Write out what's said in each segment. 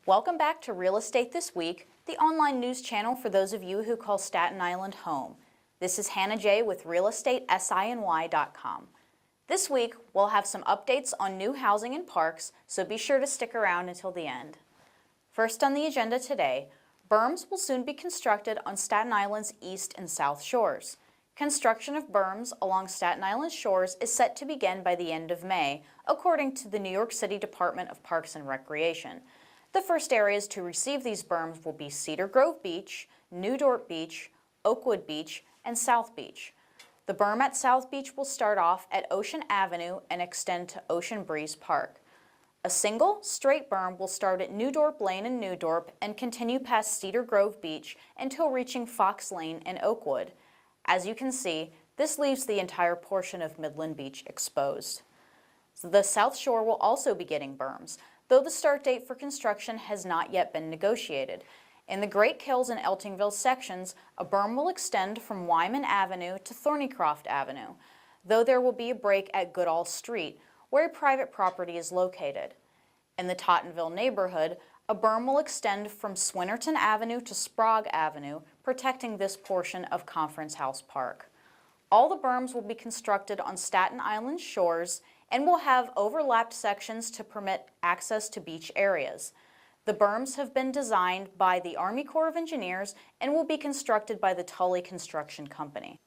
Welcome back to Real Estate This Week, the online news channel for those of you who call Staten Island home. This is Hannah J. with realestatesiny.com. This week, we'll have some updates on new housing and parks, so be sure to stick around until the end. First on the agenda today, berms will soon be constructed on Staten Island's east and south shores. Construction of berms along Staten Island shores is set to begin by the end of May, according to the New York City Department of Parks and Recreation. The first areas to receive these berms will be Cedar Grove Beach, New Dorp Beach, Oakwood Beach, and South Beach. The berm at South Beach will start off at Ocean Avenue and extend to Ocean Breeze Park. A single, straight berm will start at New Dorp Lane in New Dorp and continue past Cedar Grove Beach until reaching Fox Lane in Oakwood. As you can see, this leaves the entire portion of Midland Beach exposed. The South Shore will also be getting berms, though the start date for construction has not yet been negotiated. In the Great Kills and Eltingville sections, a berm will extend from Wyman Avenue to Thornycroft Avenue, though there will be a break at Goodall Street, where a private property is located. In the Tottenville neighborhood, a berm will extend from Swinnerton Avenue to Sprague Avenue, protecting this portion of Conference House Park. All the berms will be constructed on Staten Island shores and will have overlapped sections to permit access to beach areas. The berms have been designed by the Army Corps of Engineers and will be constructed by the Tully Construction Company.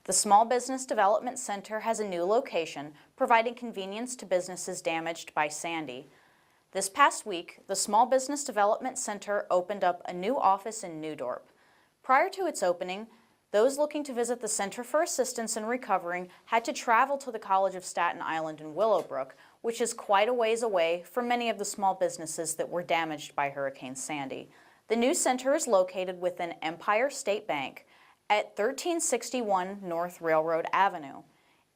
The Small Business Development Center has a new location, providing convenience to businesses damaged by Sandy. This past week, the Small Business Development Center opened up a new office in New Dorp. Prior to its opening, those looking to visit the Center for Assistance in Recovering had to travel to the College of Staten Island in Willowbrook, which is quite a ways away from many of the small businesses that were damaged by Hurricane Sandy. The new center is located within Empire State Bank at 1361 North Railroad Avenue.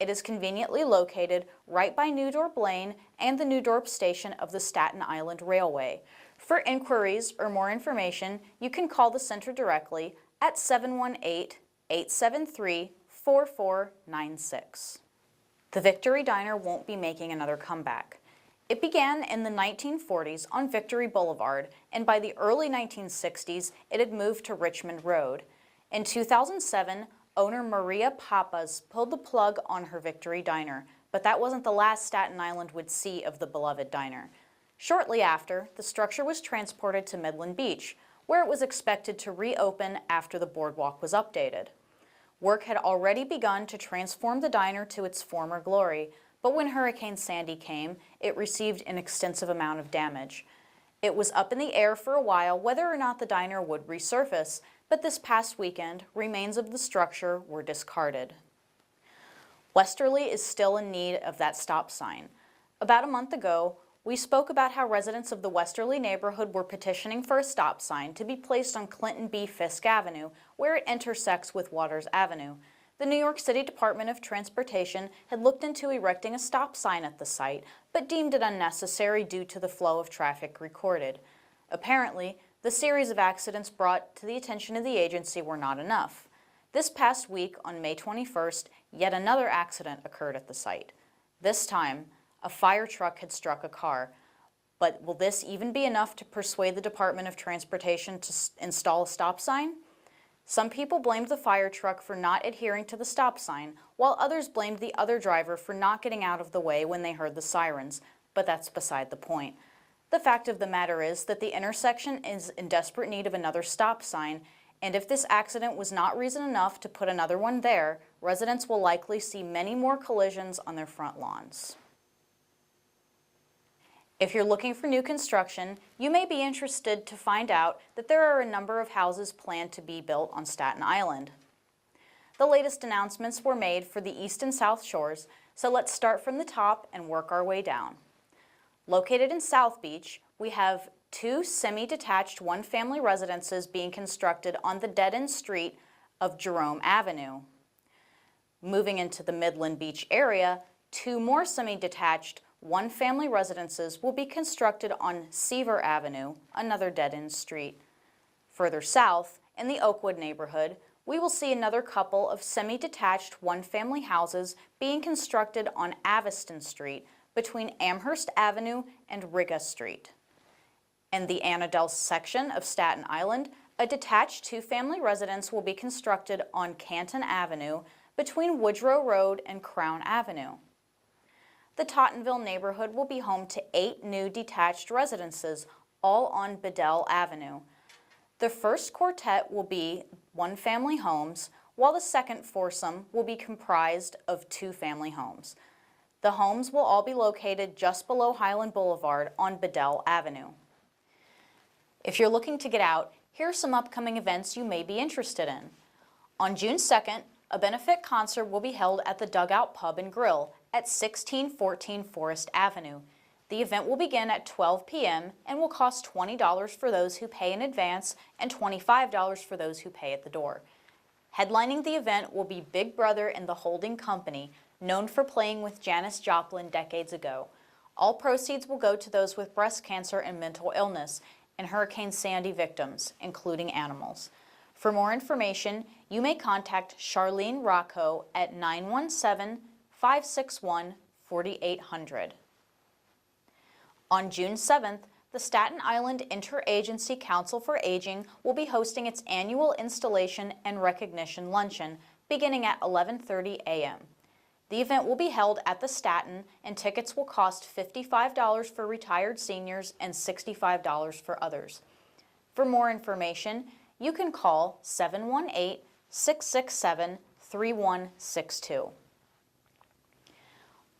It is conveniently located right by New Dorp Lane and the New Dorp station of the Staten Island Railway. For inquiries or more information, you can call the center directly at 718-873-4496. The Victory Diner won't be making another comeback. It began in the 1940s on Victory Boulevard, and by the early 1960s, it had moved to Richmond Road. In 2007, owner Maria Papas pulled the plug on her Victory Diner, but that wasn't the last Staten Island would see of the beloved diner. Shortly after, the structure was transported to Midland Beach, where it was expected to reopen after the boardwalk was updated. Work had already begun to transform the diner to its former glory, but when Hurricane Sandy came, it received an extensive amount of damage. It was up in the air for a while whether or not the diner would resurface, but this past weekend, remains of the structure were discarded. Westerleigh is still in need of that stop sign. About a month ago, we spoke about how residents of the Westerleigh neighborhood were petitioning for a stop sign to be placed on Clinton B. Fisk Avenue, where it intersects with Waters Avenue. The New York City Department of Transportation had looked into erecting a stop sign at the site, but deemed it unnecessary due to the flow of traffic recorded. Apparently, the series of accidents brought to the attention of the agency were not enough. This past week, on May 21st, yet another accident occurred at the site. This time, a fire truck had struck a car, but will this even be enough to persuade the Department of Transportation to install a stop sign? Some people blamed the fire truck for not adhering to the stop sign, while others blamed the other driver for not getting out of the way when they heard the sirens, but that's beside the point. The fact of the matter is that the intersection is in desperate need of another stop sign, and if this accident was not reason enough to put another one there, residents will likely see many more collisions on their front lawns. If you're looking for new construction, you may be interested to find out that there are a number of houses planned to be built on Staten Island. The latest announcements were made for the East and South Shores, so let's start from the top and work our way down. Located in South Beach, we have two semi-detached one-family residences being constructed on the dead-end street of Jerome Avenue. Moving into the Midland Beach area, two more semi-detached one-family residences will be constructed on Seaver Avenue, another dead-end street. Further south, in the Oakwood neighborhood, we will see another couple of semi-detached one-family houses being constructed on Aviston Street, between Amherst Avenue and Riga Street. In the Annandale section of Staten Island, a detached two-family residence will be constructed on Canton Avenue between Woodrow Road and Crown Avenue. The Tottenville neighborhood will be home to 8 new detached residences, all on Bedell Avenue. The first quartet will be one-family homes, while the second foursome will be comprised of two-family homes. The homes will all be located just below Highland Boulevard on Bedell Avenue. If you're looking to get out, here are some upcoming events you may be interested in. On June 2nd, a benefit concert will be held at the Dugout Pub and Grill at 1614 Forest Avenue. The event will begin at 12 p.m. and will cost $20 for those who pay in advance and $25 for those who pay at the door. Headlining the event will be Big Brother and the Holding Company, known for playing with Janis Joplin decades ago. All proceeds will go to those with breast cancer and mental illness and Hurricane Sandy victims, including animals. For more information, you may contact Charlene Rocco at 917-561-4800. On June 7th, the Staten Island Interagency Council for Aging will be hosting its annual installation and recognition luncheon beginning at 11:30 a.m. The event will be held at the Staten, and tickets will cost $55 for retired seniors and $65 for others. For more information, you can call 718-667-3162.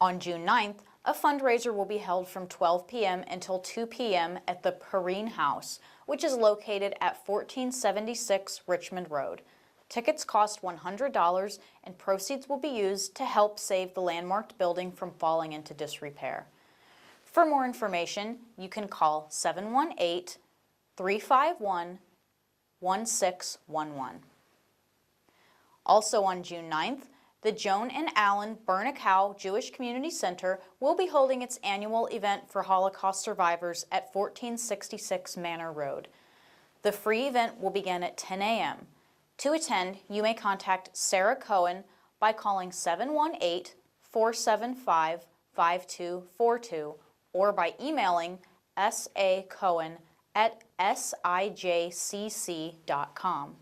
On June 9th, a fundraiser will be held from 12 p.m. until 2 p.m. at the Perrine House, which is located at 1476 Richmond Road. Tickets cost $100 and proceeds will be used to help save the landmarked building from falling into disrepair. For more information, you can call 718-351-1611. Also on June 9th, the Joan and Alan Burn-A-Cow Jewish Community Center will be holding its annual event for Holocaust survivors at 1466 Manor Road. The free event will begin at 10 a.m. To attend, you may contact Sarah Cohen by calling 718-475-5242 or by emailing sacohen@sijcc.com.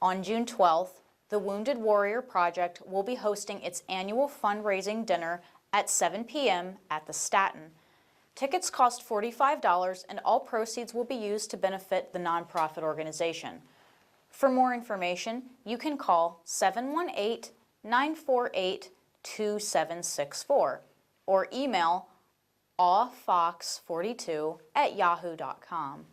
On June 12th, the Wounded Warrior Project will be hosting its annual fundraising dinner at 7 p.m. at the Staten. Tickets cost $45 and all proceeds will be used to benefit the nonprofit organization. For more information, you can call 718-948-2764 or email awfox42@yahoo.com.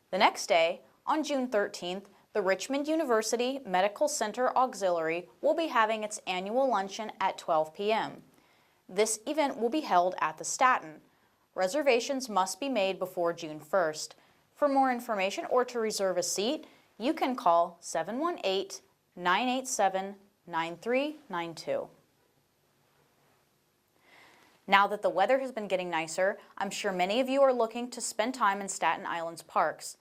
The next day, on June 13th, the Richmond University Medical Center Auxiliary will be having its annual luncheon at 12 p.m. This event will be held at the Staten. Reservations must be made before June 1st. For more information or to reserve a seat, you can call 718-987-9392. Now that the weather has been getting nicer, I'm sure many of you are looking to spend time in Staten Island's parks.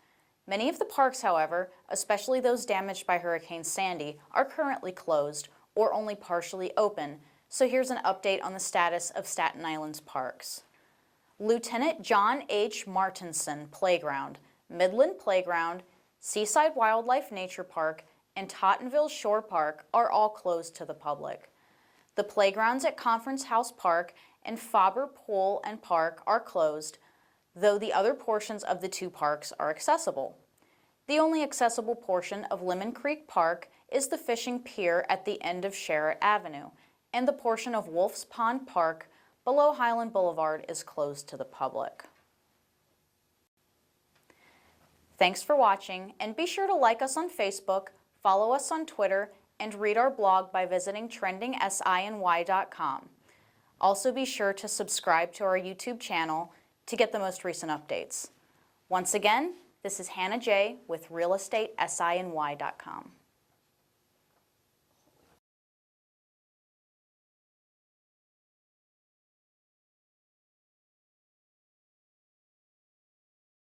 Many of the parks, however, especially those damaged by Hurricane Sandy, are currently closed or only partially open, so here's an update on the status of Staten Island's parks. Lieutenant John H. Martinson Playground, Midland Playground, Seaside Wildlife Nature Park, and Tottenville Shore Park are all closed to the public. The playgrounds at Conference House Park and Faber Pool and Park are closed, though the other portions of the two parks are accessible. The only accessible portion of Lemon Creek Park is the fishing pier at the end of Sherritt Avenue, and the portion of Wolf's Pond Park below Highland Boulevard is closed to the public. Thanks for watching, and be sure to like us on Facebook, follow us on Twitter, and read our blog by visiting trendingsiny.com. Also be sure to subscribe to our YouTube channel to get the most recent updates. Once again, this is Hannah J. with realestateSINY.com.